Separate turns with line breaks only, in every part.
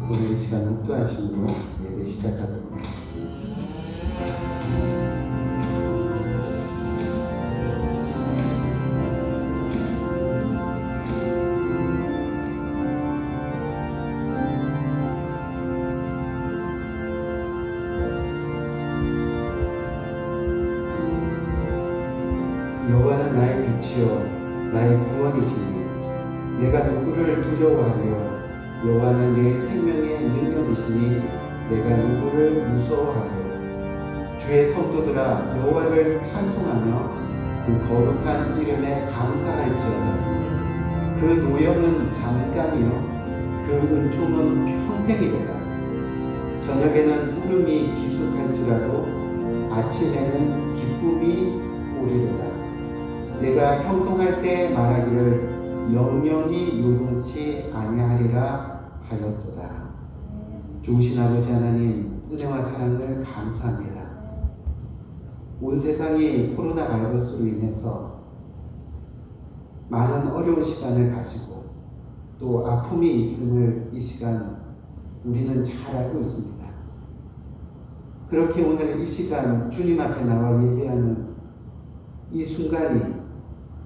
오늘 이 시간 목도하심으로 예배 시작하도록 하겠습니다. 여호와는 나의 빛이요 나의 구원이시니 내가 누구를 두려워하며 여호와는 내 생명의 능력이시니 내가 누구를 무서워하며 주의 성도들아 여호와를 찬송하며 그 거룩한 이름에 감사할지어다. 그 노염은 잠깐이요 그 은총은 평생이로다. 저녁에는 울음이 기숙할지라도 아침에는 기쁨이 오리로다. 내가 형통할 때 말하기를 영영이 요동치 아니하리라 하였도다. 좋으신 아버지 하나님, 은혜와 사랑을 감사합니다. 온 세상이 코로나 바이러스로 인해서 많은 어려운 시간을 가지고 또 아픔이 있음을 이 시간 우리는 잘 알고 있습니다. 그렇게 오늘 이 시간 주님 앞에 나와 예배하는 이 순간이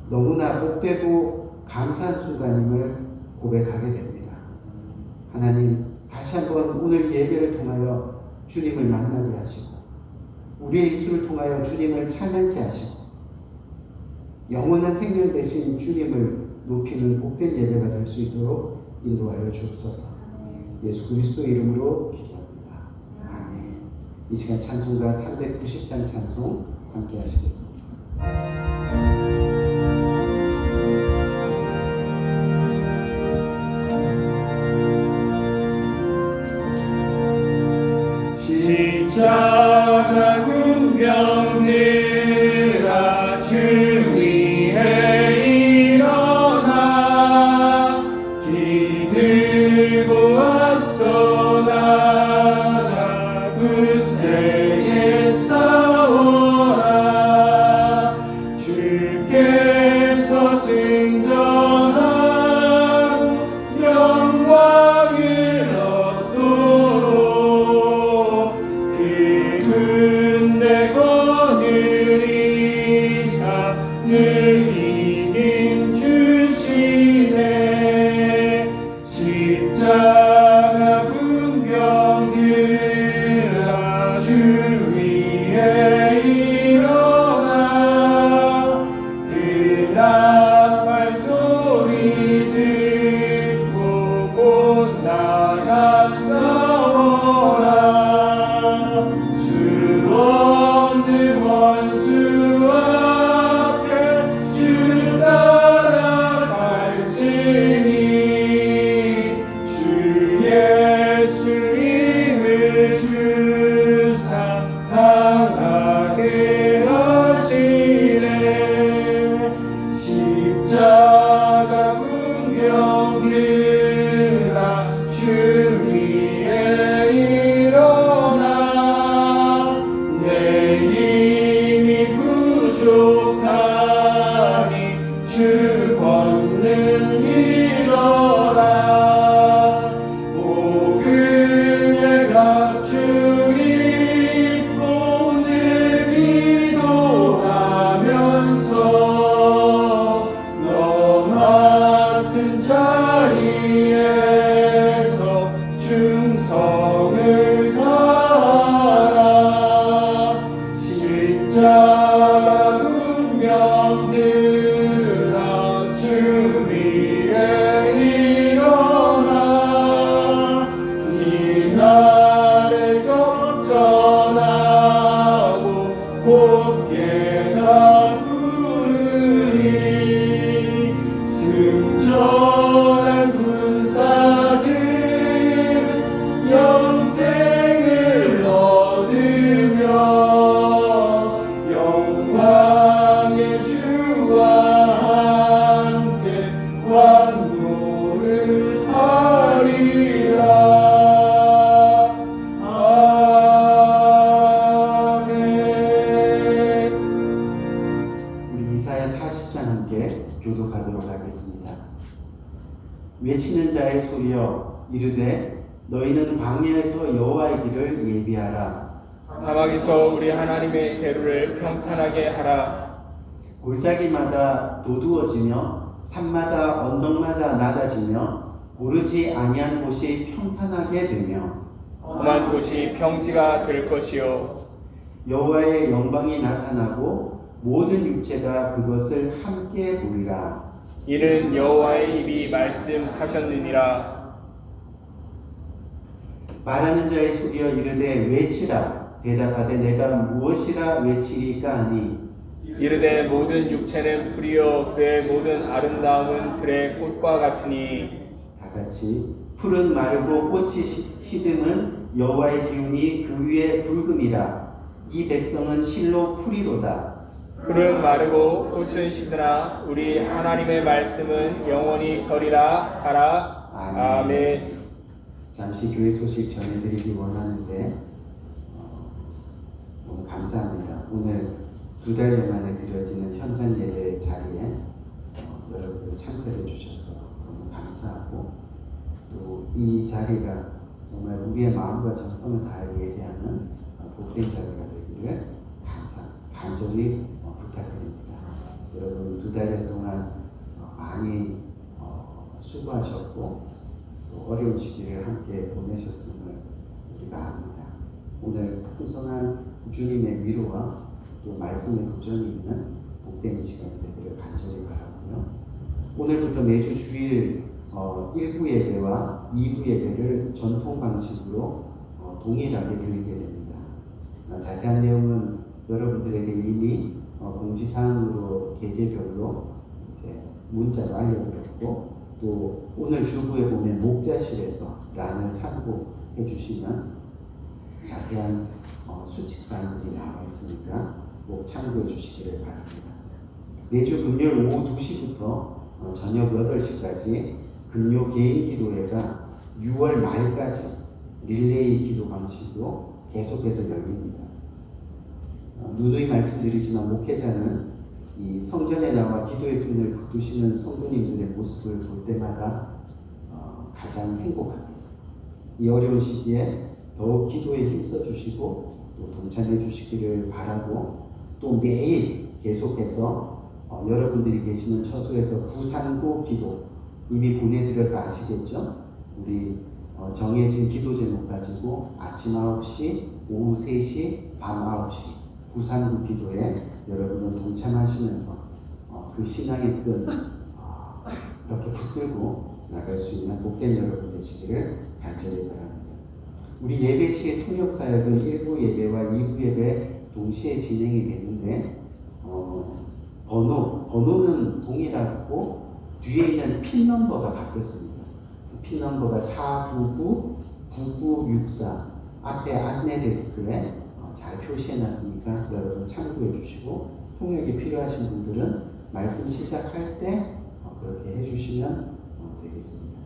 너무나 복되고 감사한 순간임을 고백하게 됩니다. 하나님, 다시 한번 오늘 예배를 통하여 주님을 만나게 하시고 우리의 입술을 통하여 주님을 찬양케 하시고 영원한 생명 되신 주님을 높이는 복된 예배가 될 수 있도록 인도하여 주옵소서. 예수 그리스도 이름으로 기도합니다. 아멘. 이 시간 찬송가 390장 찬송 함께 하시겠습니다.
십자가 군병들아 주 위에 일어나 기들고 앞서 나가 굳세게 싸워라. 주께서 승전하고 영광을 얻도록 군대 거느리사 늘 이긴 주시네. 십자가 군병들아 주 위에 일어나 그 나팔 소리 듣고 못 나가 싸워라. 수 없는 원수 앞에 주 따라갈지니 주 예수 힘을 주사 강하게 하시네. 십자가 군병들아 주 위에 일어나 내 힘이 부족하니 주 권능 믿어라. 복음의 갑주 입고 늘 기도하면서 너 맡은 자리에서 충성을 다하라. 십자가 군병들아 주 위에 일어나 이날에 접전하고 곧게 나 부르리. 승전한 군사들은 영생을 얻으며 영광의 주와 함께 왕노를 하리라. 아멘.
우리 이사야 40장 함께 교독하도록 하겠습니다. 외치는 자의 소리여 이르되 너희는 광야에서 여호와의 길을 예비하라.
사막에서 우리 하나님의 대로를 평탄하게 하라.
골짜기마다 도두어지며 산마다 언덕마다 낮아지며 고르지 아니한 곳이 평탄하게 되며
험한 곳이 평지가 될 것이요
여호와의 영광이 나타나고 모든 육체가 그것을 함께 보리라.
이는 여호와의 입이 말씀하셨느니라.
말하는 자의 소리여 이르되 외치라. 대답하되 내가 무엇이라 외치리까 하니
이르되 모든 육체는 풀이요 그의 모든 아름다움은 들의 꽃과 같으니
다 같이 풀은 마르고 꽃이 시듬은 여호와의 기운이 그 위에 붉음이라. 이 백성은 실로 풀이로다.
풀은 마르고 꽃은 시드나 우리 하나님의 말씀은 영원히 서리라 하라. 아멘.
잠시 교회 소식 전해드리기 원하는데 너무 감사합니다. 오늘 2달 만에 드려지는 현장 예배 자리에 여러분들 참석해 주셔서 너무 감사하고 또 이 자리가 정말 우리의 마음과 정성을 다해 예배하는 복된 자리가 되기를 간절히 부탁드립니다. 여러분 2달 동안 많이 수고하셨고 또 어려운 시기를 함께 보내셨음을 우리가 압니다. 오늘 풍성한 주님의 위로와 또 말씀의 도전이 있는 복된 시간이 되기를 간절히 바라고요. 오늘부터 매주 주일 1부 예배와 2부 예배를 전통 방식으로 동일하게 드리게 됩니다. 자세한 내용은 여러분들에게 이미 공지사항으로 개개별로 이제 문자로 알려드렸고 또 오늘 주부에 보면 목자실에서 란을 참고해 주시면 자세한 수칙사항들이 나와 있으니까 꼭 참고해 주시기를 바랍니다. 매주 금요일 오후 2시부터 저녁 8시까지 금요 개인 기도회가 6월 말까지 릴레이 기도 방식으로 계속해서 열립니다. 누누이 말씀드리지만 목회자는 이 성전에 나와 기도의 끈을 붙드시는 성도님들의 모습을 볼 때마다 가장 행복합니다. 이 어려운 시기에 더욱 기도에 힘써 주시고 또 동참해 주시기를 바라고 또 매일 계속해서 여러분들이 계시는 처소에서 구상구 기도 이미 보내드려서 아시겠죠? 우리 정해진 기도 제목 가지고 아침 9시, 오후 3시, 밤 9시 구상구 기도에 여러분은 동참하시면서 그 신앙의 끈 이렇게 붙들고 나갈 수 있는 복된 여러분 되시기를 간절히 바랍니다. 우리 예배 시의 통역 사역은 1부 예배와 2부 예배 동시에 진행이 되는데 번호는 동일하고 뒤에 있는 핀 넘버가 바뀌었습니다. 핀 넘버가 499-9964 앞에 안내 데스크에 잘 표시해 놨으니까 여러분 참고해 주시고 통역이 필요하신 분들은 말씀 시작할 때 그렇게 해주시면 되겠습니다.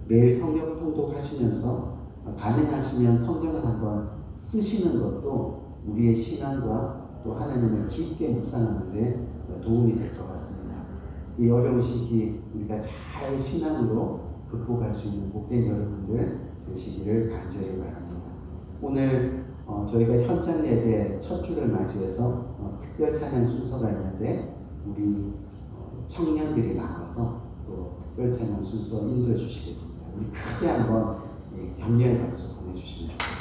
매일 성경 통독하시면서 가능하시면 성경을 한번 쓰시는 것도 우리의 신앙과 또 하나님을 깊게 묵상하는 데 도움이 될 것 같습니다. 이 어려운 시기 우리가 잘 신앙으로 극복할 수 있는 복된 여러분들 되시기를 간절히 바랍니다. 오늘 저희가 현장 예배 첫 주를 맞이해서 특별 찬양 순서가 있는데 우리 청년들이 나와서 또 특별 찬양 순서 인도해 주시겠습니다. 우리 크게 한번 격려의 박수 보내주시면 좋겠습니다.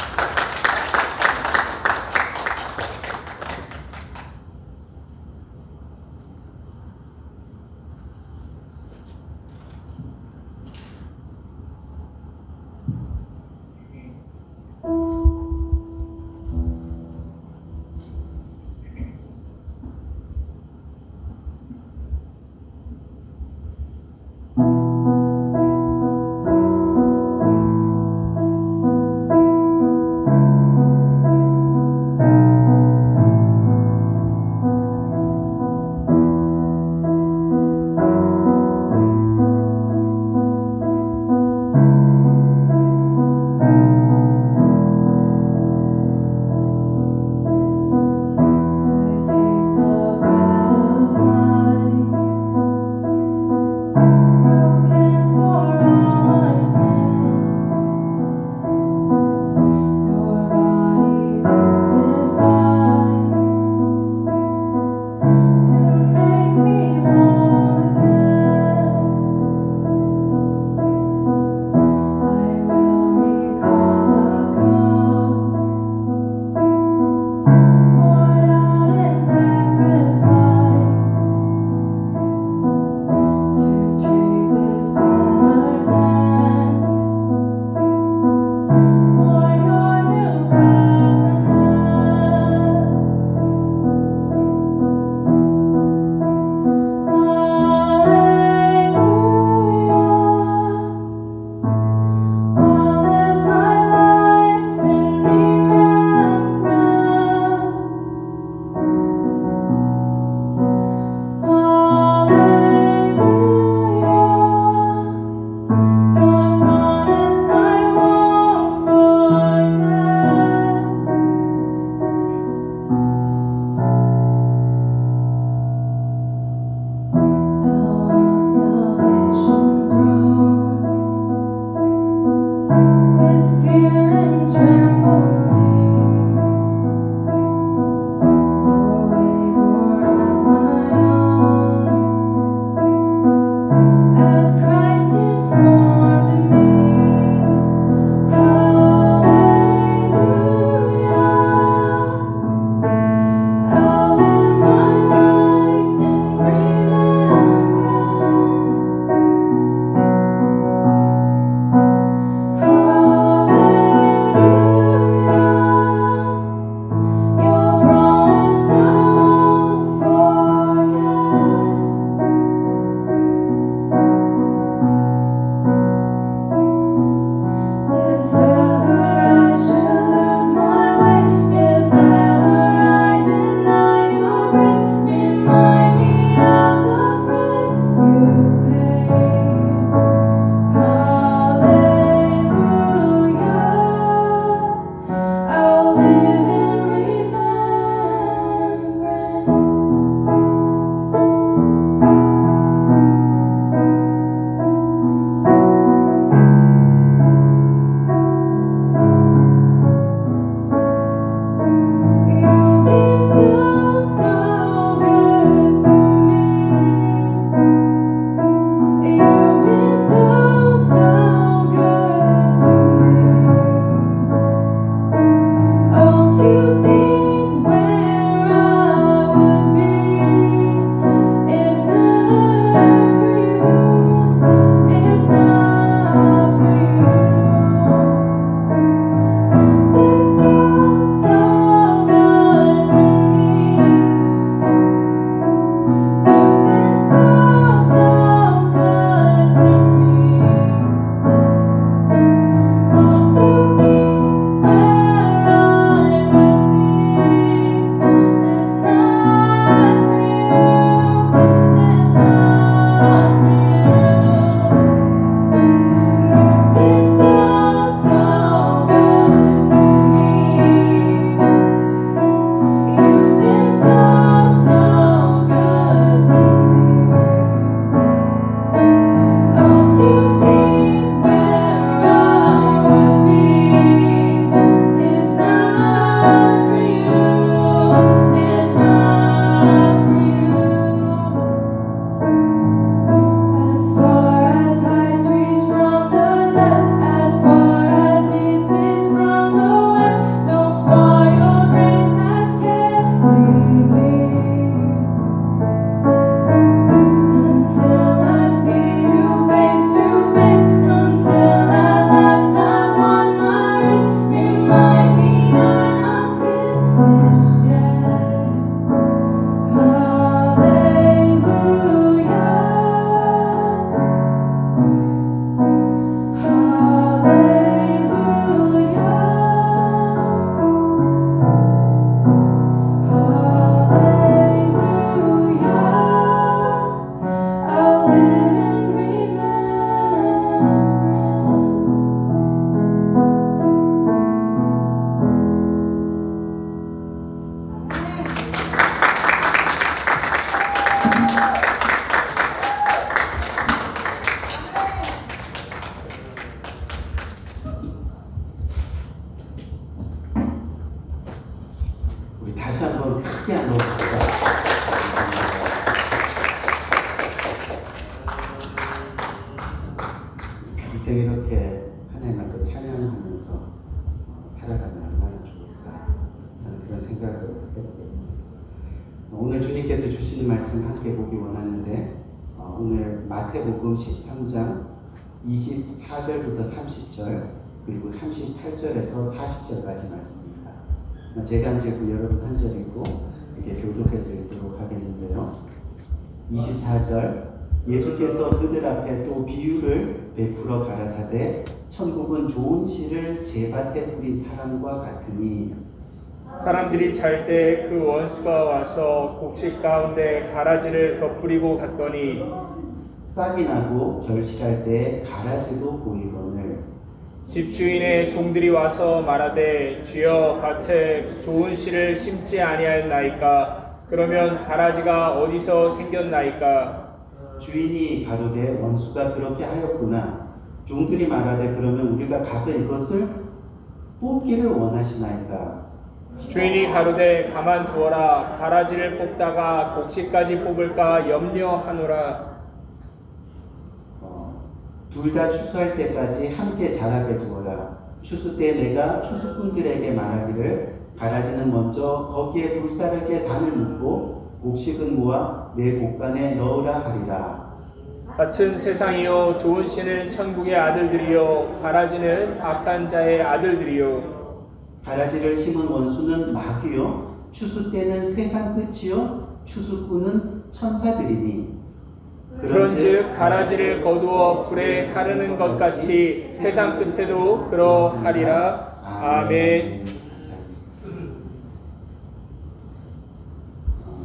평생 이렇게 하나님 앞에 찬양하면서 살아가면 얼마나 좋을까 하는 그런 생각을 하게 됩니다. 오늘 주님께서 주시는 말씀 함께 보기 원하는데 오늘 마태복음 13장 24절부터 30절 그리고 38절에서 40절까지 말씀입니다. 제가 한 절고 여러분 한 절이고 이렇게 교독해서 읽도록 하겠는데요. 24절 예수께서 그들 앞에 또 비유를 베풀어 가라사대 천국은 좋은 씨를 제밭에 뿌린 사람과 같으니
사람들이 잘 때 그 원수가 와서 곡식 가운데 가라지를 덧뿌리고 갔더니
싹이 나고 결실할 때 가라지도 보이거늘
집주인의 종들이 와서 말하되 주여 밭에 좋은 씨를 심지 아니하였나이까 그러면 가라지가 어디서 생겼나이까
주인이 가로되 원수가 그렇게 하였구나 종들이 말하되 그러면 우리가 가서 이것을 뽑기를 원하시나이까.
주인이 가로되 가만두어라. 가라지를 뽑다가 곡식까지 뽑을까 염려하노라.
둘 다 추수할 때까지 함께 자라게 두어라. 추수 때 내가 추수꾼들에게 말하기를 가라지는 먼저 거기에 불사르게 단을 묶고 곡식은 모아 내 곡간에 넣으라 하리라.
밭은 세상이요 좋은 씨는 천국의 아들들이요 가라지는 악한 자의 아들들이요.
가라지를 심은 원수는 마귀요 추수 때는 세상 끝이요 추수꾼은 천사들이니.
그런즉 가라지를 거두어 불에 사르는 것 같이 세상 끝에도 그러하리라. 아멘.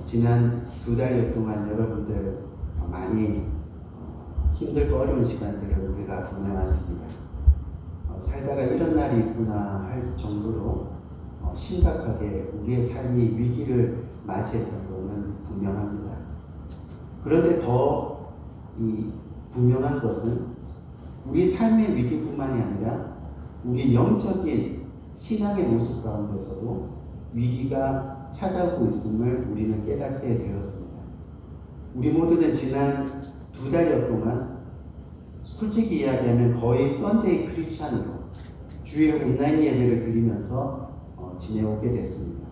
지난 2달여 동안 여러분들 많이 힘들고 어려운 시간들을 우리가 보내왔습니다. 살다가 이런 날이 있구나 할 정도로 심각하게 우리의 삶이 위기를 맞이했던 것은 분명합니다. 그런데 더 분명한 것은 우리 삶의 위기뿐만이 아니라 우리 영적인 신앙의 모습 가운데서도 위기가 찾아오고 있음을 우리는 깨닫게 되었습니다. 우리 모두는 지난 2달여 동안 솔직히 이야기하면 거의 썬데이 크리스찬으로 주일 온라인 예배를 드리면서 지내오게 됐습니다.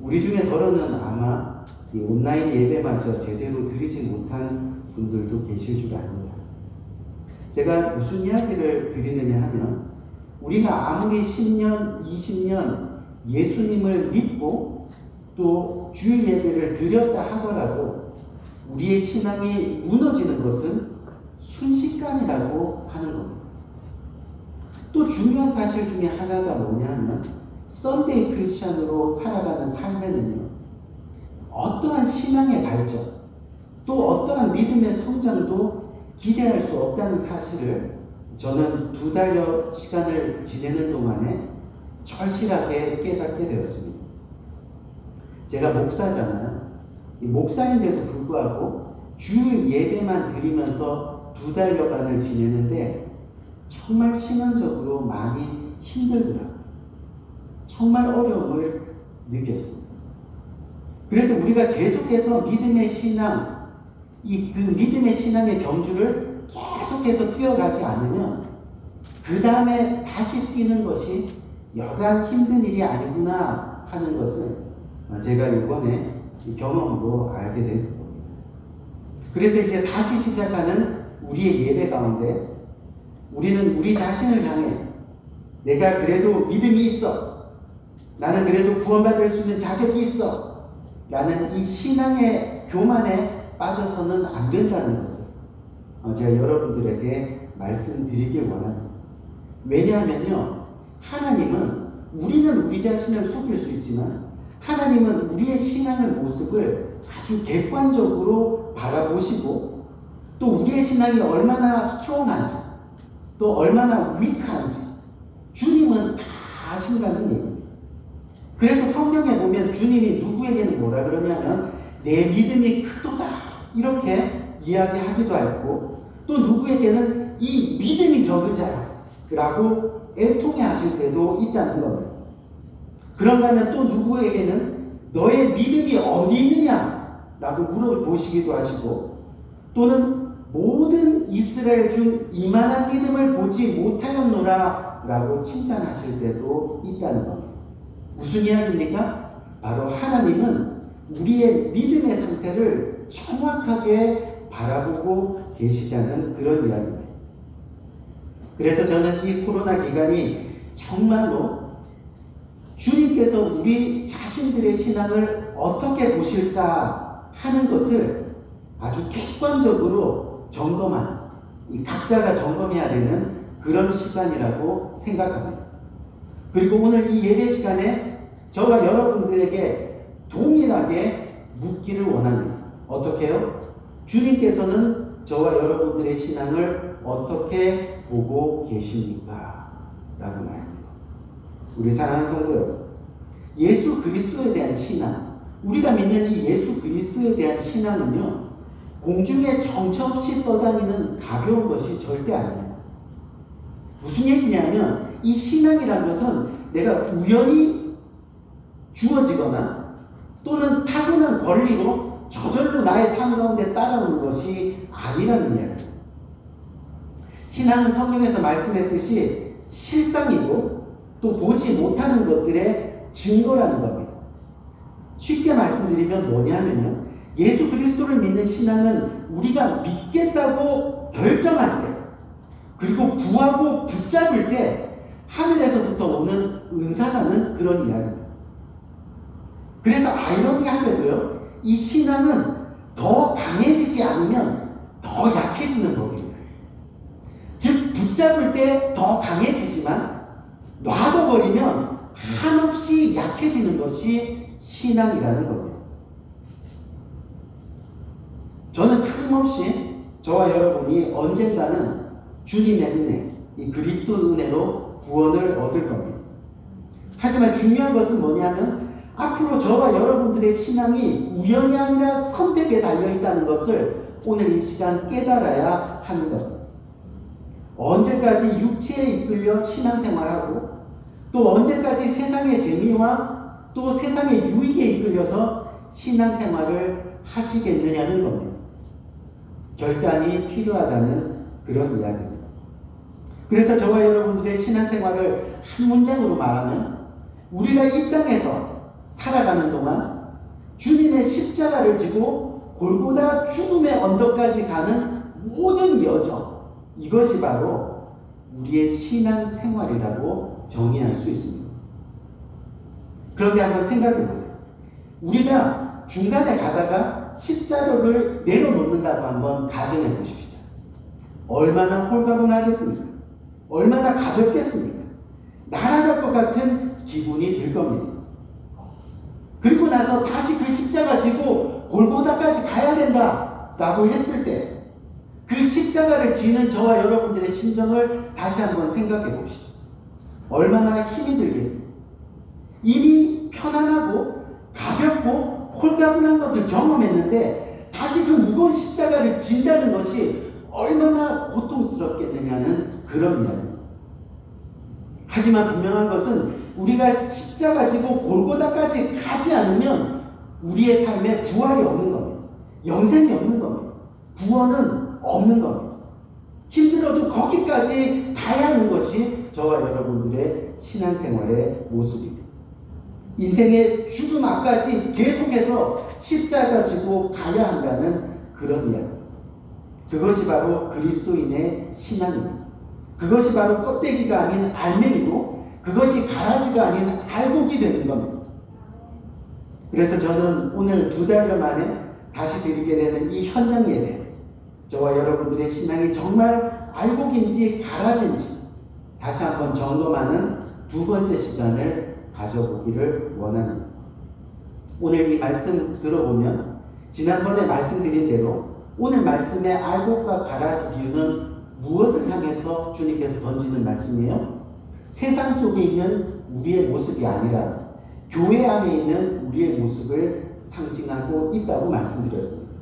우리 중에 더러는 아마 이 온라인 예배마저 제대로 드리지 못한 분들도 계실 줄 압니다. 제가 무슨 이야기를 드리느냐 하면 우리가 아무리 10년, 20년 예수님을 믿고 또 주일 예배를 드렸다 하더라도 우리의 신앙이 무너지는 것은 순식간이라고 하는 겁니다. 또 중요한 사실 중에 하나가 뭐냐 하면 썬데이 크리스찬으로 살아가는 삶에는요 어떠한 신앙의 발전 또 어떠한 믿음의 성장도 기대할 수 없다는 사실을 저는 2달여 시간을 지내는 동안에 절실하게 깨닫게 되었습니다. 제가 목사잖아요. 목사인데도 불구하고 주일 예배만 드리면서 2달여간을 지내는데 정말 신앙적으로 많이 힘들더라고요. 정말 어려움을 느꼈습니다. 그래서 우리가 계속해서 믿음의 신앙, 그 믿음의 신앙의 경주를 계속해서 뛰어가지 않으면 그 다음에 다시 뛰는 것이 여간 힘든 일이 아니구나 하는 것을 제가 이번에 경험으로 알게 된 겁니다. 그래서 이제 다시 시작하는 우리의 예배 가운데 우리는 우리 자신을 향해 내가 그래도 믿음이 있어, 나는 그래도 구원받을 수 있는 자격이 있어 라는 이 신앙의 교만에 빠져서는 안 된다는 것을 제가 여러분들에게 말씀드리길 원합니다. 왜냐하면요 하나님은 우리는 우리 자신을 속일 수 있지만 하나님은 우리의 신앙의 모습을 아주 객관적으로 바라보시고 또 우리의 신앙이 얼마나 스트롱한지 또 얼마나 위크한지 주님은 다 아신다는 얘기입니다. 그래서 성경에 보면 주님이 누구에게는 뭐라 그러냐면 내 믿음이 크도다 이렇게 이야기하기도 하고 또 누구에게는 이 믿음이 적은 자야 라고 애통해 하실 때도 있다는 겁니다. 그런가 하면 또 누구에게는 너의 믿음이 어디 있느냐 라고 물어보시기도 하시고 또는 모든 이스라엘 중 이만한 믿음을 보지 못하였노라 라고 칭찬하실 때도 있다는 겁니다. 무슨 이야기입니까? 바로 하나님은 우리의 믿음의 상태를 정확하게 바라보고 계시다는 그런 이야기입니다. 그래서 저는 이 코로나 기간이 정말로 주님께서 우리 자신들의 신앙을 어떻게 보실까 하는 것을 아주 객관적으로 점검하는, 이 각자가 점검해야 되는 그런 시간이라고 생각합니다. 그리고 오늘 이 예배 시간에 저와 여러분들에게 동일하게 묻기를 원합니다. 어떻게 해요? 주님께서는 저와 여러분들의 신앙을 어떻게 보고 계십니까? 라고 말합니다. 우리 사랑하는 성도 여러분, 예수 그리스도에 대한 신앙, 우리가 믿는 이 예수 그리스도에 대한 신앙은요 공중에 정처없이 떠다니는 가벼운 것이 절대 아닙니다. 무슨 얘기냐면 이 신앙이라는 것은 내가 우연히 주어지거나 또는 타고난 권리로 저절로 나의 삶 가운데 따라오는 것이 아니라는 이야기입니다. 신앙은 성경에서 말씀했듯이 실상이고 또 보지 못하는 것들의 증거라는 겁니다. 쉽게 말씀드리면 뭐냐면요, 예수 그리스도를 믿는 신앙은 우리가 믿겠다고 결정할 때, 그리고 구하고 붙잡을 때 하늘에서부터 오는 은사라는 그런 이야기입니다. 그래서 아이러니하게도요, 이 신앙은 더 강해지지 않으면 더 약해지는 법입니다. 즉 붙잡을 때 더 강해지지만 놔둬버리면 한없이 약해지는 것이 신앙이라는 겁니다. 저는 틀림없이 저와 여러분이 언젠가는 주님의 은혜, 이 그리스도 은혜로 구원을 얻을 겁니다. 하지만 중요한 것은 뭐냐면 앞으로 저와 여러분들의 신앙이 우연이 아니라 선택에 달려있다는 것을 오늘 이 시간 깨달아야 하는 겁니다. 언제까지 육체에 이끌려 신앙생활하고 또 언제까지 세상의 재미와 또 세상의 유익에 이끌려서 신앙생활을 하시겠느냐는 겁니다. 결단이 필요하다는 그런 이야기입니다. 그래서 저와 여러분들의 신앙생활을 한 문장으로 말하면 우리가 이 땅에서 살아가는 동안 주님의 십자가를 지고 골고다 죽음의 언덕까지 가는 모든 여정, 이것이 바로 우리의 신앙생활이라고 정의할 수 있습니다. 그런데 한번 생각해 보세요. 우리가 중간에 가다가 십자가를 내려놓는다고 한번 가정해 보십시오. 얼마나 홀가분하겠습니까? 얼마나 가볍겠습니까? 날아갈 것 같은 기분이 들 겁니다. 그리고 나서 다시 그 십자가 지고 골고다까지 가야 된다라고 했을 때 그 십자가를 지는 저와 여러분들의 심정을 다시 한번 생각해 봅시다. 얼마나 힘이 들겠습니까? 이미 편안하고 가볍고 홀가분한 것을 경험했는데 다시 그 무거운 십자가를 진다는 것이 얼마나 고통스럽겠느냐는 그런 이야기입니다. 하지만 분명한 것은 우리가 십자가 지고 골고다까지 가지 않으면 우리의 삶에 부활이 없는 겁니다. 영생이 없는 겁니다. 구원은 없는 겁니다. 힘들어도 거기까지 가야 하는 것이 저와 여러분들의 신앙생활의 모습입니다. 인생의 죽음 앞까지 계속해서 십자가 지고 가야 한다는 그런 이야기. 그것이 바로 그리스도인의 신앙입니다. 그것이 바로 껍데기가 아닌 알맹이고 그것이 가라지가 아닌 알곡이 되는 겁니다. 그래서 저는 오늘 2달여 만에 다시 드리게 되는 이 현장 예배, 저와 여러분들의 신앙이 정말 알곡인지 가라지인지 다시 한번 점검하는 2번째 시간을 가져보기를 원합니다. 오늘 이 말씀 들어보면 지난번에 말씀드린 대로 오늘 말씀의 알곡과 가라지 비유는 무엇을 향해서 주님께서 던지는 말씀이에요? 세상 속에 있는 우리의 모습이 아니라 교회 안에 있는 우리의 모습을 상징하고 있다고 말씀드렸습니다.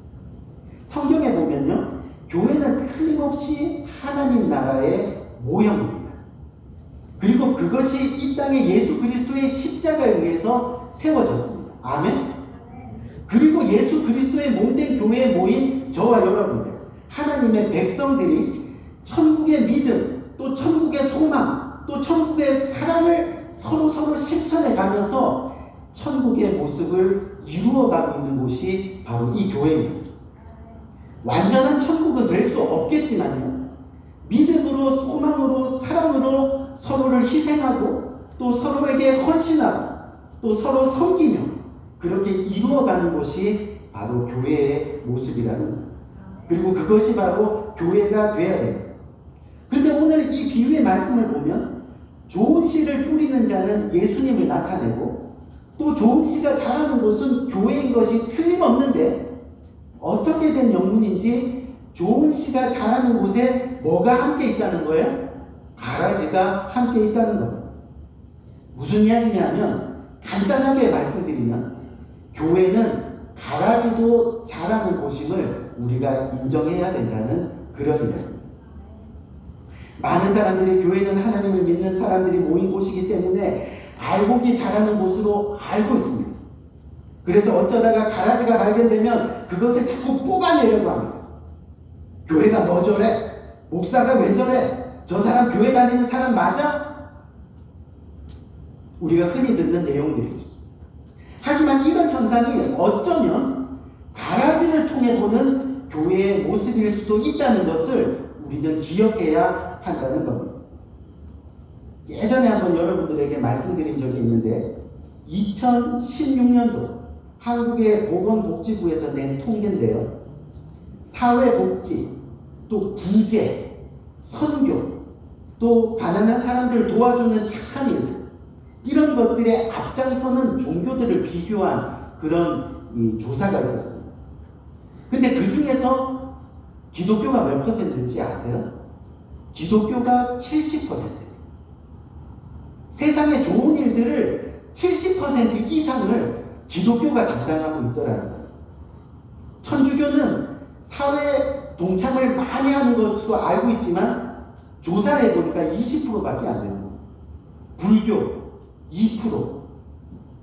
성경에 보면요, 교회는 틀림없이 하나님 나라의 모형입니다. 그리고 그것이 이 땅에 예수 그리스도의 십자가에 의해서 세워졌습니다. 아멘? 그리고 예수 그리스도의 몸된 교회에 모인 저와 여러분들, 하나님의 백성들이 천국의 믿음, 또 천국의 소망, 또 천국의 사랑을 서로 실천해 가면서 천국의 모습을 이루어가고 있는 곳이 바로 이 교회입니다. 완전한 천국은 될 수 없겠지만요, 믿음으로, 소망으로, 사랑으로 서로를 희생하고 또 서로에게 헌신하고 또 서로 섬기며 그렇게 이루어가는 것이 바로 교회의 모습이라는 거예요. 그리고 그것이 바로 교회가 돼야 됩니다. 근데 오늘 이 비유의 말씀을 보면 좋은 씨를 뿌리는 자는 예수님을 나타내고 또 좋은 씨가 자라는 곳은 교회인 것이 틀림없는데 어떻게 된 영문인지 좋은 씨가 자라는 곳에 뭐가 함께 있다는 거예요? 가라지가 함께 있다는 겁니다. 무슨 이야기냐면 간단하게 말씀드리면 교회는 가라지도 자라는 곳임을 우리가 인정해야 된다는 그런 이야기입니다. 많은 사람들이 교회는 하나님을 믿는 사람들이 모인 곳이기 때문에 알곡이 자라는 곳으로 알고 있습니다. 그래서 어쩌다가 가라지가 발견되면 그것을 자꾸 뽑아내려고 합니다. 교회가 뭐 저래? 목사가 왜 저래? 저 사람 교회 다니는 사람 맞아? 우리가 흔히 듣는 내용들이죠. 하지만 이런 현상이 어쩌면 가라지를 통해 보는 교회의 모습일 수도 있다는 것을 우리는 기억해야 한다는 겁니다. 예전에 한번 여러분들에게 말씀드린 적이 있는데 2016년도 한국의 보건복지부에서 낸 통계인데요. 사회복지, 또 구제, 선교, 또 가난한 사람들을 도와주는 착한 일들, 이런 것들에 앞장서는 종교들을 비교한 그런 조사가 있었습니다. 근데 그 중에서 기독교가 몇 %인지 아세요? 기독교가 70%. 세상의 좋은 일들을 70% 이상을 기독교가 담당하고 있더라는 거예요. 천주교는 사회 동참을 많이 하는 것으로 알고 있지만 조사를 해보니까 20%밖에 안 되는 거예요. 불교 2%,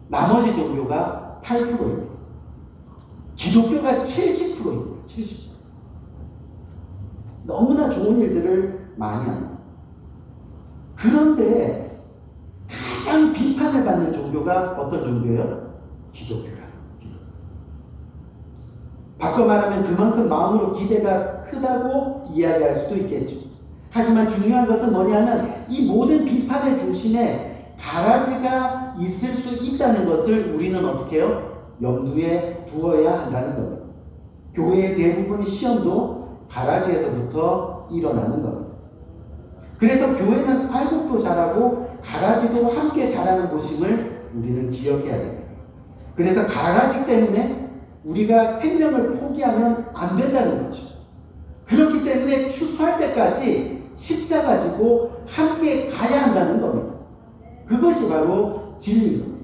나머지 종교가 8%입니다. 기독교가 70%입니다. 70%. 너무나 좋은 일들을 많이 합니다. 그런데 가장 비판을 받는 종교가 어떤 종교예요? 기독교라. 바꿔 말하면 그만큼 마음으로 기대가 크다고 이야기할 수도 있겠죠. 하지만 중요한 것은 뭐냐면 이 모든 비판의 중심에 가라지가 있을 수 있다는 것을 우리는 어떻게 해요? 염두에 두어야 한다는 겁니다. 교회의 대부분 시험도 가라지에서부터 일어나는 겁니다. 그래서 교회는 알곡도 자라고 가라지도 함께 자라는 곳임을 우리는 기억해야 됩니다. 그래서 가라지 때문에 우리가 생명을 포기하면 안 된다는 거죠. 그렇기 때문에 추수할 때까지 십자가 지고 함께 가야 한다는 겁니다. 그것이 바로 진리입니다.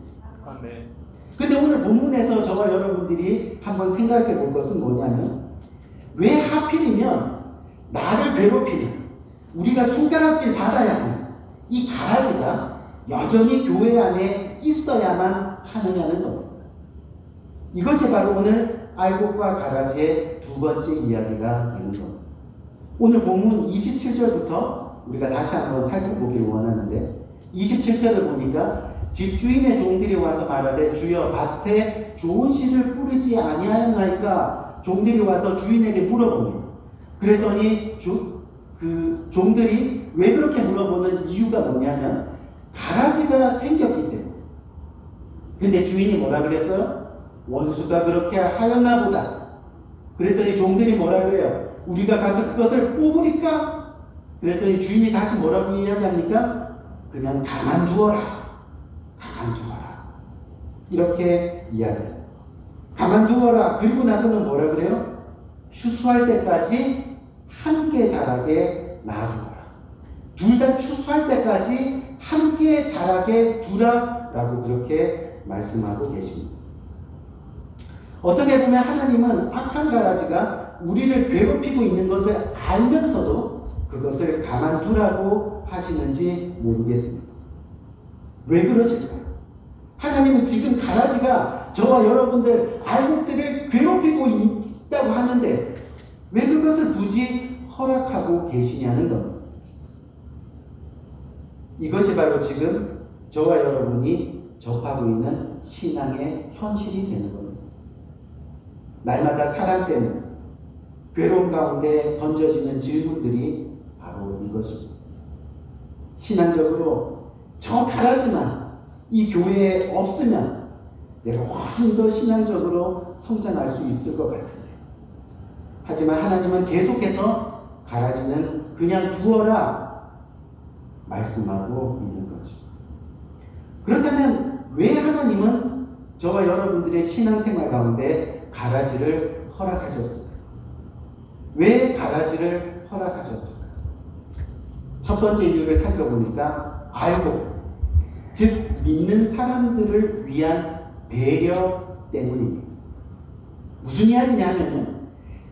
근데 오늘 본문에서 저와 여러분들이 한번 생각해 볼 것은 뭐냐면 왜 하필이면 나를 괴롭히는 우리가 손가락질 받아야 하는 이 가라지가 여전히 교회 안에 있어야만 하느냐는 겁니다. 이것이 바로 오늘 알곡과 가라지의 두 번째 이야기가 되는 겁니다. 오늘 본문 27절부터 우리가 다시 한번 살펴보기를 원하는데 27절을 보니까 집주인의 종들이 와서 말하되 주여 밭에 좋은 씨를 뿌리지 아니하였나이까 종들이 와서 주인에게 물어봅니다. 그랬더니 그 종들이 왜 그렇게 물어보는 이유가 뭐냐면 가라지가 생겼기 때문에. 근데 주인이 뭐라 그랬어요? 원수가 그렇게 하였나 보다. 그랬더니 종들이 뭐라 그래요? 우리가 가서 그것을 뽑으리까? 그랬더니 주인이 다시 뭐라고 이야기합니까? 그냥 가만두어라. 가만두어라. 이렇게 이야기해요. 가만두어라. 그리고 나서는 뭐라 그래요? 추수할 때까지 함께 자라게 놔두어라. 둘 다 추수할 때까지 함께 자라게 두라. 라고 그렇게 말씀하고 계십니다. 어떻게 보면 하나님은 악한 가라지가 우리를 괴롭히고 있는 것을 알면서도 그것을 가만두라고 하시는지 모르겠습니다. 왜 그러실까요? 하나님은 지금 가라지가 저와 여러분들 알곡들을 괴롭히고 있다고 하는데 왜 그것을 굳이 허락하고 계시냐는 겁니다. 이것이 바로 지금 저와 여러분이 접하고 있는 신앙의 현실이 되는 겁니다. 날마다 사람 때문에 괴로움 가운데 던져지는 질문들이 바로 이것입니다. 신앙적으로 저 가라지만 이 교회에 없으면 내가 훨씬 더 신앙적으로 성장할 수 있을 것 같은데. 하지만 하나님은 계속해서 가라지는 그냥 두어라 말씀하고 있는 거죠. 그렇다면 왜 하나님은 저와 여러분들의 신앙생활 가운데 가라지를 허락하셨을까? 왜 가라지를 허락하셨을까? 첫 번째 이유를 살펴보니까 알고, 즉 믿는 사람들을 위한 배려 때문입니다. 무슨 이야기냐 하면요,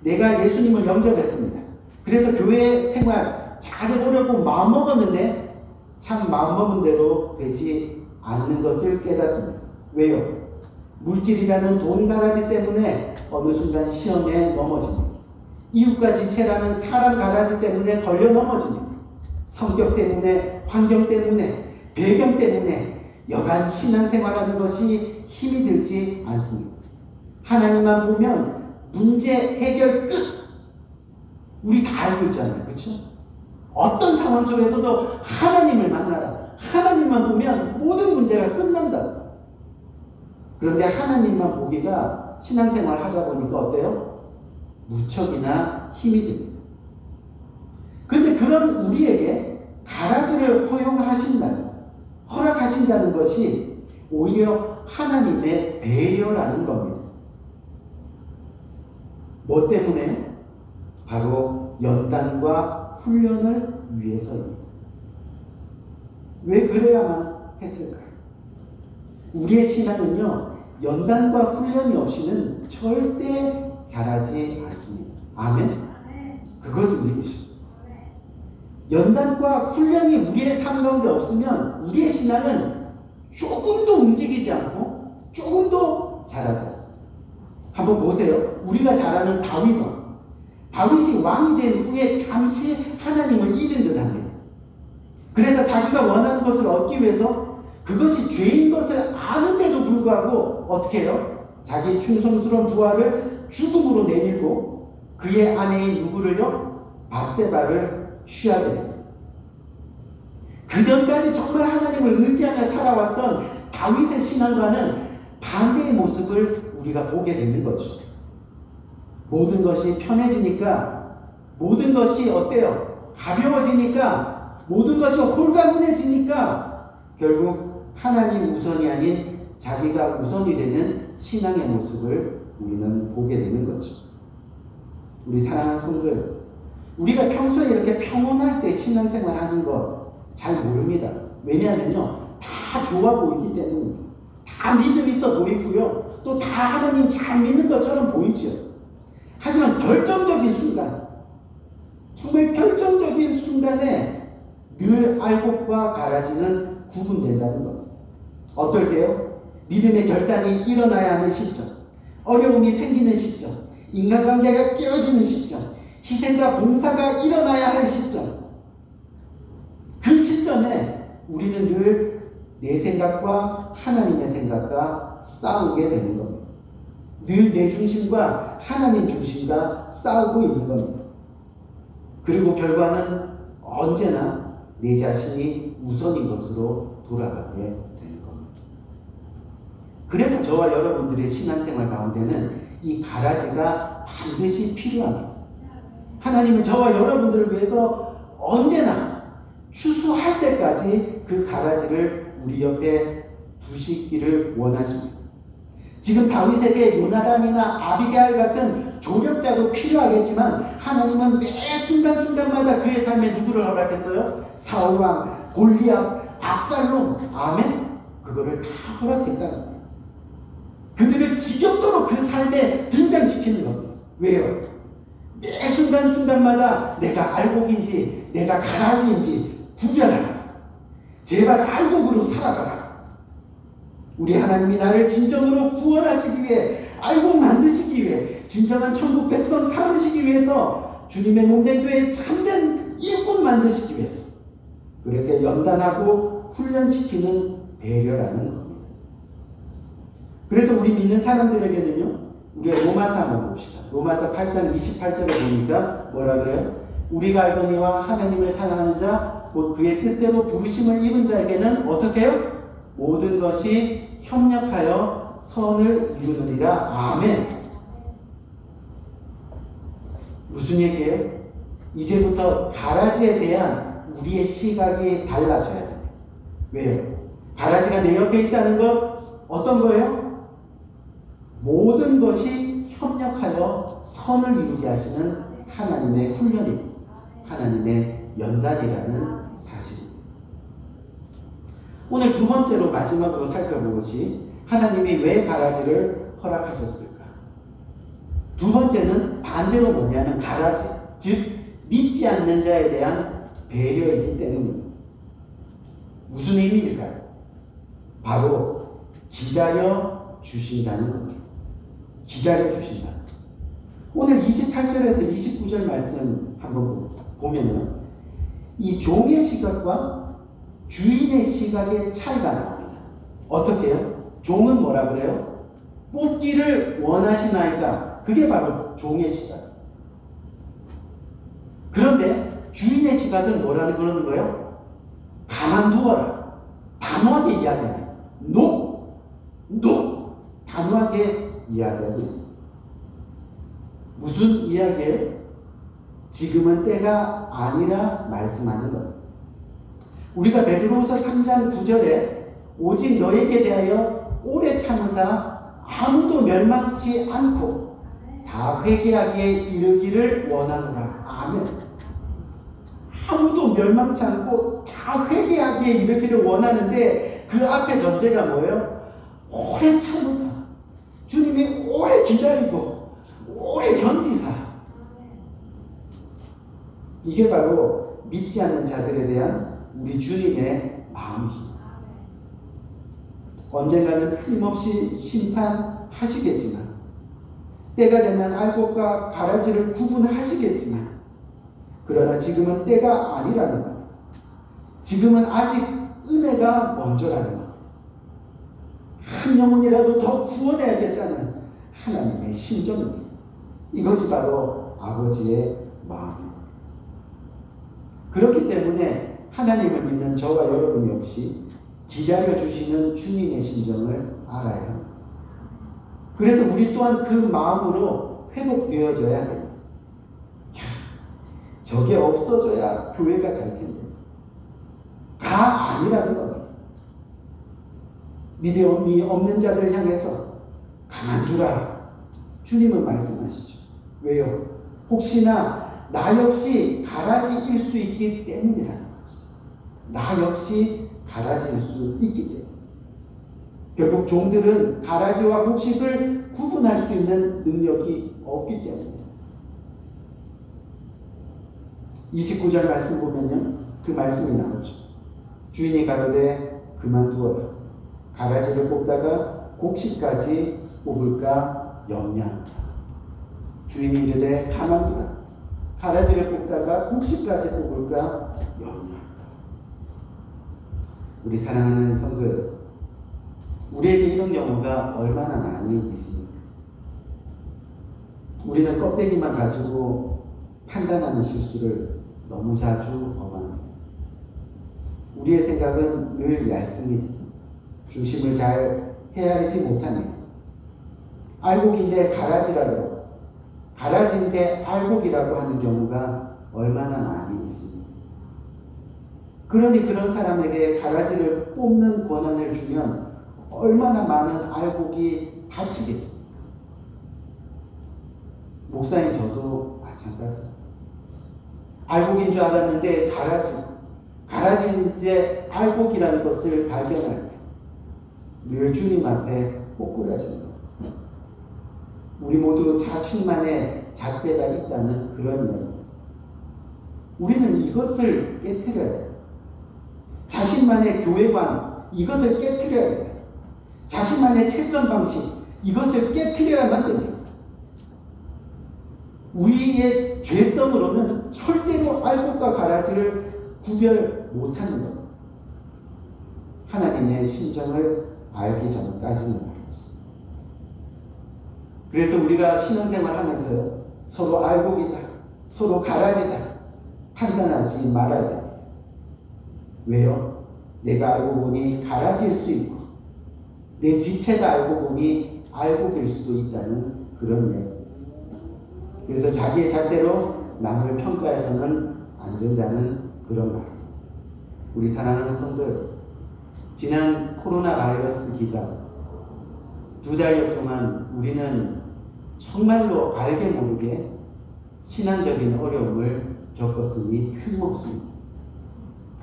내가 예수님을 영접했습니다. 그래서 교회 생활 잘해보려고 마음먹었는데 참 마음먹은 대로 되지 않는 것을 깨닫습니다. 왜요? 물질이라는 돈 가라지 때문에 어느 순간 시험에 넘어집니다. 이웃과 지체라는 사람 가라지 때문에 걸려 넘어집니다. 성격 때문에, 환경 때문에, 배경 때문에 여간 신앙생활하는 것이 힘이 들지 않습니다. 하나님만 보면 문제 해결 끝! 우리 다 알고 있잖아요. 그렇죠? 어떤 상황 속에서도 하나님을 만나라. 하나님만 보면 모든 문제가 끝난다. 그런데 하나님만 보기가 신앙생활 하다 보니까 어때요? 무척이나 힘이 듭니다. 그런데 그런 우리에게 가라지를 허락하신다는 것이 오히려 하나님의 배려라는 겁니다. 뭐 때문에? 바로 연단과 훈련을 위해서입니다. 왜 그래야만 했을까요? 우리의 신앙은요, 연단과 훈련이 없이는 절대 자라지 않습니다. 아멘? 그것을 믿으십시오. 연단과 훈련이 우리의 삶 가운데 없으면 우리의 신앙은 조금도 움직이지 않고 조금도 자라지 않습니다. 한번 보세요. 우리가 잘 아는 다윗이 왕이 된 후에 잠시 하나님을 잊은 듯 합니다. 그래서 자기가 원하는 것을 얻기 위해서 그것이 죄인 것을 아는데도 불구하고 어떻게 해요? 자기 충성스러운 부하를 죽음으로 내밀고 그의 아내인 누구를요? 바세바를 취하게 됩니다. 그 전까지 정말 하나님을 의지하며 살아왔던 다윗의 신앙과는 반대의 모습을 우리가 보게 되는 거죠. 모든 것이 편해지니까, 모든 것이 어때요? 가벼워지니까, 모든 것이 홀가분해지니까 결국 하나님 우선이 아닌 자기가 우선이 되는 신앙의 모습을 우리는 보게 되는 거죠. 우리 사랑하는 성도들, 우리가 평소에 이렇게 평온할 때 신앙생활 하는 거 잘 모릅니다. 왜냐하면요, 다 좋아 보이기 때문입니다. 다 믿음 있어 보이고요, 또 다 하나님 잘 믿는 것처럼 보이죠. 하지만 결정적인 순간, 정말 결정적인 순간에 늘 알곡과 가라지는 구분된다는 겁니다. 어떨 때요? 믿음의 결단이 일어나야 하는 시점, 어려움이 생기는 시점, 인간관계가 깨어지는 시점, 희생과 봉사가 일어나야 할 시점, 그 시점에 우리는 늘 내 생각과 하나님의 생각과 싸우게 되는 겁니다. 늘 내 중심과 하나님 중심과 싸우고 있는 겁니다. 그리고 결과는 언제나 내 자신이 우선인 것으로 돌아가게 되는 겁니다. 그래서 저와 여러분들의 신앙생활 가운데는 이 가라지가 반드시 필요합니다. 하나님은 저와 여러분들을 위해서 언제나 추수할 때까지 그 가라지를 우리 옆에 두시기를 원하십니다. 지금 다윗에게 요나단이나 아비게일 같은 조력자도 필요하겠지만 하나님은 매 순간순간마다 그의 삶에 누구를 허락했어요? 사울왕, 골리앗, 압살롬, 아멘? 그거를 다 허락했다는 거예요. 그들을 지겹도록 그 삶에 등장시키는 겁니다. 왜요? 매 순간순간마다 내가 알곡인지 내가 가라지인지 구별하라. 제발 알곡으로 살아가라. 우리 하나님이 나를 진정으로 구원하시기 위해, 알곡 만드시기 위해, 진정한 천국 백성 삼으시기 위해서, 주님의 몸된 교회에 참된 일꾼 만드시기 위해서 그렇게 연단하고 훈련시키는 배려라는 겁니다. 그래서 우리 믿는 사람들에게는요, 우리가 로마서 한번 봅시다. 로마서 8장 28절에 보니까 뭐라 그래요? 우리가 알거니와 하나님을 사랑하는 자 곧 그의 뜻대로 부르심을 입은 자에게는 어떻게 해요? 모든 것이 협력하여 선을 이루느니라. 아멘. 무슨 얘기예요? 이제부터 가라지에 대한 우리의 시각이 달라져야 돼요. 왜요? 가라지가 내 옆에 있다는 것 어떤 거예요? 모든 것이 협력하여 선을 이루게 하시는 하나님의 훈련입니다. 하나님의 연단이라는 사실입니다. 오늘 두 번째로 마지막으로 살펴볼 것이 하나님이 왜 가라지를 허락하셨을까? 두 번째는 반대로 뭐냐면 가라지, 즉 믿지 않는 자에 대한 배려이기 때문입니다. 무슨 의미일까요? 바로 기다려 주신다는 겁니다. 기다려 주신다. 오늘 28절에서 29절 말씀 한번 보면은 이 종의 시각과 주인의 시각의 차이가 나옵니다. 어떻게 해요? 종은 뭐라 그래요? 뽑기를 원하시나이까. 그게 바로 종의 시각. 그런데 주인의 시각은 뭐라는 그러는 거예요? 가만두어라. 단호하게 이야기합니다. No! No! 단호하게 이야기하고 있습니다. 무슨 이야기예요? 지금은 때가 아니라 말씀하는 것. 우리가 베드로후서 3장 9절에 오직 너에게 대하여 오래 참으사 아무도 멸망치 않고 다 회개하기에 이르기를 원하노라. 아멘. 아무도 멸망치 않고 다 회개하기에 이르기를 원하는데 그 앞에 전제가 뭐예요? 오래 참으사. 주님이 오래 기다리고 오래 견디사. 이게 바로 믿지 않는 자들에 대한 우리 주님의 마음이십니다. 언젠가는 틀림없이 심판하시겠지만, 때가 되면 알곡과 가라지를 구분하시겠지만, 그러나 지금은 때가 아니라는 겁니다. 지금은 아직 은혜가 먼저라는 겁니다. 한 영혼이라도 더 구원해야겠다는 하나님의 심정입니다. 이것이 바로 아버지의 마음입니다. 그렇기 때문에 하나님을 믿는 저와 여러분 역시 기다려주시는 주님의 심정을 알아야 합니다. 그래서 우리 또한 그 마음으로 회복되어져야 됩니다. 저게 없어져야 교회가 잘 텐데. 가 아니라는 겁니다. 믿음이 없는 자들 향해서 가만두라. 주님은 말씀하시죠. 왜요? 혹시나 나 역시 가라지일 수 있기 때문이라는 거죠. 나 역시 가라지일 수 있기 때문에. 결국 종들은 가라지와 곡식을 구분할 수 있는 능력이 없기 때문에. 29절 말씀 보면요, 그 말씀이 나오죠. 주인이 가로되 그만두어라. 가라지를 뽑다가 곡식까지 뽑을까 염려한다. 주인이 이르되 가만두라. 가라지를 뽑다가 곡식까지 뽑을까 염려한다. 우리 사랑하는 성도 여러분, 우리에게 이런 경우가 얼마나 많이 있습니까? 우리는 껍데기만 가지고 판단하는 실수를 너무 자주 범합니다. 우리의 생각은 늘 얇습니다. 중심을 잘 헤아리지 못합니다. 알곡인데 가라지라고, 가라지인데 알곡이라고 하는 경우가 얼마나 많이 있습니다. 그러니 그런 사람에게 가라지를 뽑는 권한을 주면 얼마나 많은 알곡이 다치겠습니까? 목사님 저도 마찬가지입니다. 알곡인 줄 알았는데 가라지는 이제 알곡이라는 것을 발견할 때 늘 주님 앞에 꼬꾸라집니다. 우리 모두 자신만의 잣대가 있다는 그런 이야기. 우리는 이것을 깨트려야 돼요. 자신만의 교회관, 이것을 깨트려야 돼요. 자신만의 채점 방식, 이것을 깨트려야만 됩니다. 우리의 죄성으로는 절대로 알곡과 가라지를 구별 못하는 것. 하나님의 심정을 알기 전까지는 말이죠. 그래서 우리가 신앙생활 하면서 서로 알곡이다, 서로 가라지다 판단하지 말아야 돼요. 왜요? 내가 알고 보니 가라지일 수 있고 내 지체가 알고 보니 알곡일 수도 있다는 그런 이야기. 그래서 자기의 잣대로 남을 평가해서는 안 된다는 그런 말. 우리 사랑하는 성도들, 지난 코로나 바이러스 기간 2달여 동안 우리는 정말로 알게 모르게 신앙적인 어려움을 겪었으니 틀림없습니다.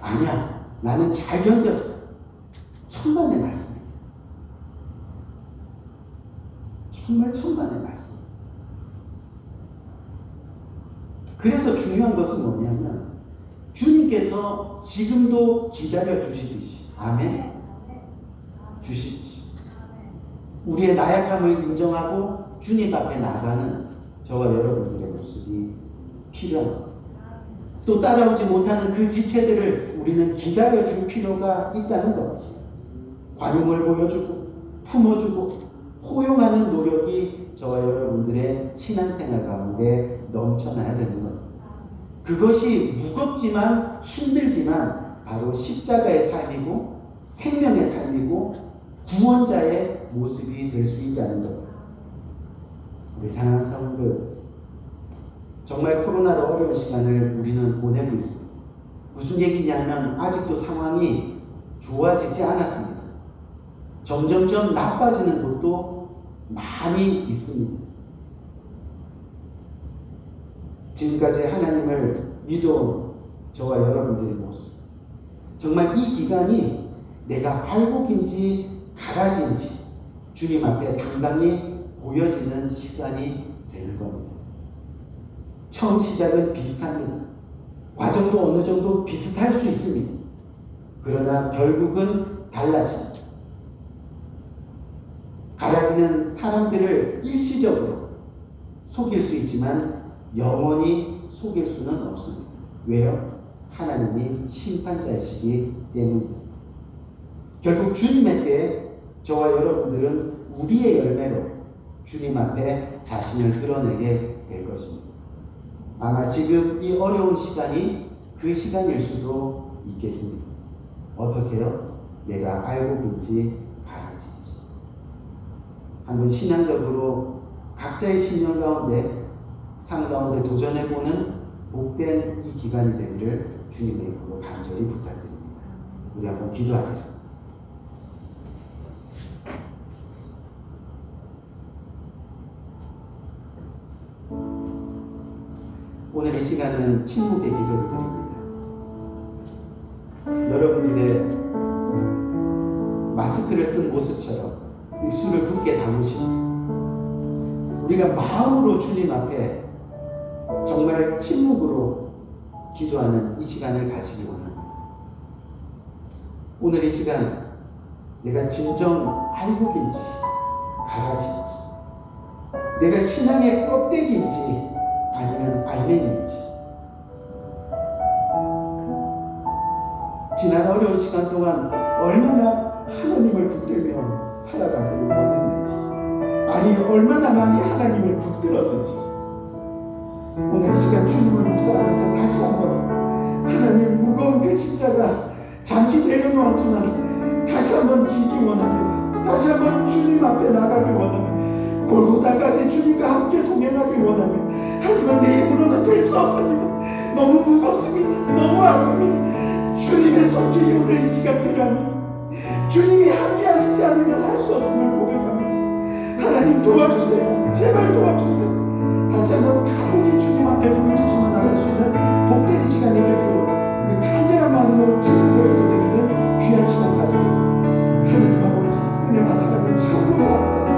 아니야, 나는 잘 견뎠어. 천만의 말씀이에요. 정말 천만의 말씀. 그래서 중요한 것은 뭐냐면 주님께서 지금도 기다려 주시듯이, 아멘, 주시듯이 우리의 나약함을 인정하고 주님 앞에 나가는 저와 여러분들의 모습이 필요합니다. 또 따라오지 못하는 그 지체들을 우리는 기다려줄 필요가 있다는 것. 관용을 보여주고 품어주고 포용하는 노력이 저와 여러분들의 신앙생활 가운데 넘쳐나야 되는 것. 그것이 무겁지만 힘들지만 바로 십자가의 삶이고 생명의 삶이고 구원자의 모습이 될 수 있다는 것. 우리 사랑하는 성도들, 정말 코로나로 어려운 시간을 우리는 보내고 있습니다. 무슨 얘기냐면 아직도 상황이 좋아지지 않았습니다. 점점점 나빠지는 곳도 많이 있습니다. 지금까지 하나님을 믿어온 저와 여러분들의 모습, 정말 이 기간이 내가 알곡인지 가라지인지 주님 앞에 당당히 보여지는 시간이 되는 겁니다. 처음 시작은 비슷합니다. 과정도 어느 정도 비슷할 수 있습니다. 그러나 결국은 달라집니다. 가라지는 사람들을 일시적으로 속일 수 있지만 영원히 속일 수는 없습니다. 왜요? 하나님이 심판자이시기 때문입니다. 결국 주님의 때에 저와 여러분들은 우리의 열매로 주님 앞에 자신을 드러내게 될 것입니다. 아마 지금 이 어려운 시간이 그 시간일 수도 있겠습니다. 어떻게요? 내가 알곡인지 가라지인지. 한번 신앙적으로 각자의 신념 가운데 삶 가운데 도전해보는 복된 이 기간이 되기를 주님의 이름으로 간절히 부탁드립니다. 우리 한번 기도하겠습니다. 오늘 이 시간은 침묵의 기도를 드립니다. 여러분들의 마스크를 쓴 모습처럼 입술을 굳게 다무시고 우리가 마음으로 주님 앞에 정말 침묵으로 기도하는 이 시간을 가지기 원합니다. 오늘 이 시간 내가 진정 알곡인지 가라지인지, 내가 신앙의 껍데기인지 아니면 알맹이인지, 지난 어려운 시간 동안 얼마나 하나님을 붙들며 살아가기를 원했는지, 아니 얼마나 많이 하나님을 붙들었는지, 오늘 이 시간 주님을 묵상하면서 다시 한번 하나님 무거운 그 십자가 잠시 내려놓았지만 다시 한번 지기 원합니다. 다시 한번 주님 앞에 나가길 원합니다. 골고다까지 주님과 함께 동행하길 원합니다. 하지만 내 힘으로는 될 수 없습니다. 너무 무겁습니다. 너무 아픕니다. 주님의 손길이 오늘 이 시간 필요합니다. 주님이 함께하시지 않으면 할 수 없음을 고백합니다. 하나님 도와주세요. 제발 도와주세요. 다시 한번 가곡이 주님 앞에 부르짖으며 나갈 수 있는 복된 시간이 되기를 원합니다. 우리 간절한 마음으로 진정으로 드리는 귀한 시간 가지겠습니다. 하나님 아버지, 은혜와 사랑을 참으로 감사합니다.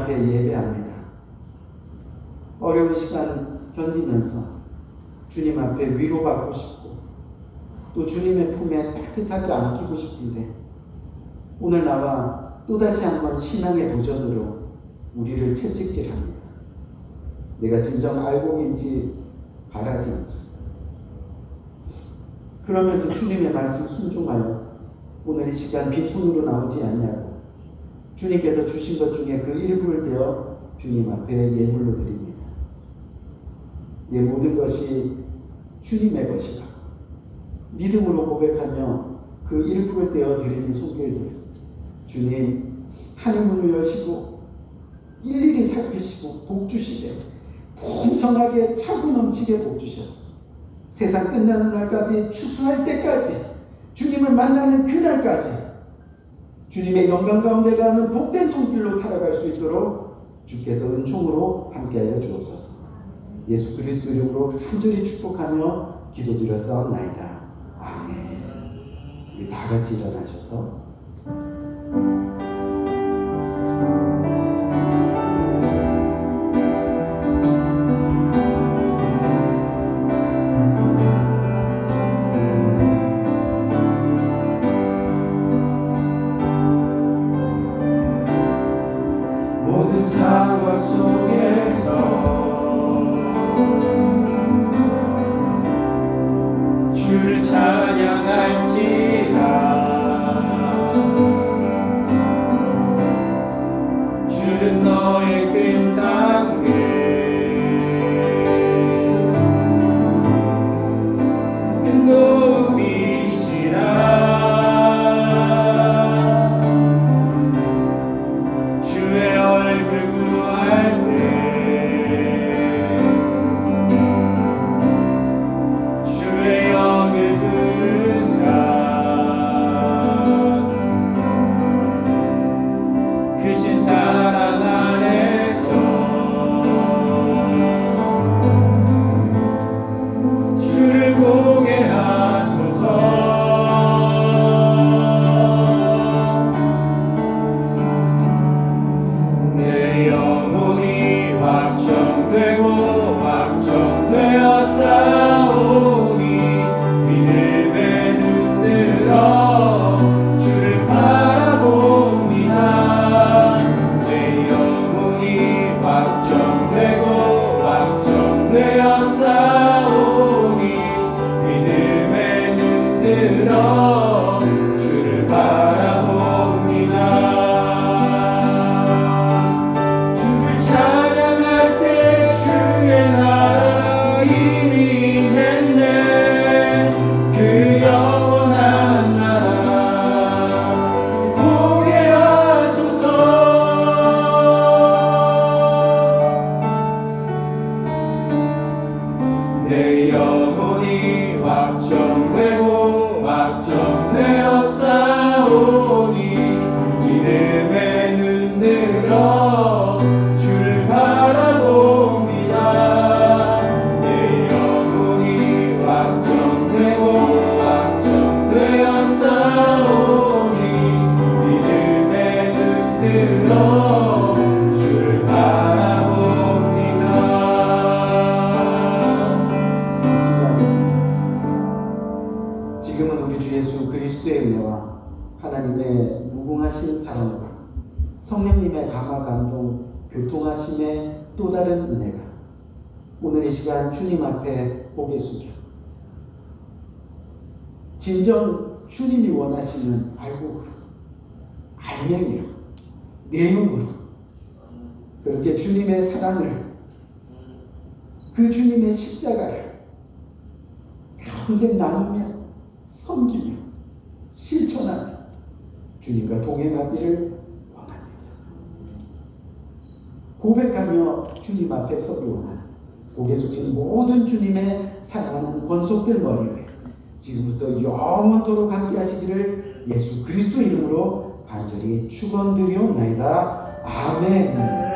앞에 예배합니다. 어려운 시간 견디면서 주님 앞에 위로받고 싶고 또 주님의 품에 따뜻하게 안기고 싶은데 오늘 나와 또다시 한번 신앙의 도전으로 우리를 채찍질합니다. 내가 진정 알곡인지 바라지인지. 그러면서 주님의 말씀 순종하여 오늘 이 시간 빈손으로 나오지 아니하고 주님께서 주신 것 중에 그 일부를 떼어 주님 앞에 예물로 드립니다. 내 모든 것이 주님의 것이라 믿음으로 고백하며 그 일부를 떼어 드리는 손길들, 주님 하늘 문을 여시고 일일이 살피시고 복 주시되 풍성하게 차고 넘치게 복 주셔서 세상 끝나는 날까지 추수할 때까지 주님을 만나는 그날까지 주님의 영광 가운데 가는 복된 손길로 살아갈 수 있도록 주께서 은총으로 함께하여 주옵소서. 예수 그리스도 이름으로 간절히 축복하며 기도드렸사옵나이다. 아멘. 우리 다 같이 일어나셔서
모든 상황 속에서 주를 찬양할지라. 주는 너의 큰 상계 큰 도움이시라. 주의 얼굴 구할 때 주의 영을 부사 크신 사랑 안에서 주를 보게 하소서. 내 영혼이 확정되고 확정되어 싸우니 믿음에 눈들어 주를 바라봅니다. 내 영혼이 확정되고 확정되어 싸우니 믿음에 눈들어 주를 바라봅니다. 주를 찬양할 때 주의 나라 이미 임했네. 그 영원한 나라 보게 하소서. 내 영혼이 확정되고 확정되어 싸우니 믿음에 눈들어 주를 바라봅니다. 내 영혼이 확정되고 확정되어 싸우니 믿음에 눈들어 주를 바라봅니다.
지금은 우리 주 예수 그리스도의 은혜와 하나님의 무궁하신 사랑과 성령님의 감화 감동 교통하심의 또 다른 은혜가 오늘 이 시간 주님 앞에 고개 숙여 진정 주님이 원하시는 알곡으로 알맹이로 내용으로 그렇게 주님의 사랑을 그 주님의 십자가를 평생 나누며 섬기며 실천하며 주님과 동행하기를 원합니다. 고백하며 주님 앞에 서기 원하는 고개 숙이는 모든 주님의 사랑하는 권속들 머리 위에 지금부터 영원토록 함께 하시기를 예수 그리스도 이름으로 간절히 축원드리옵나이다. 아멘.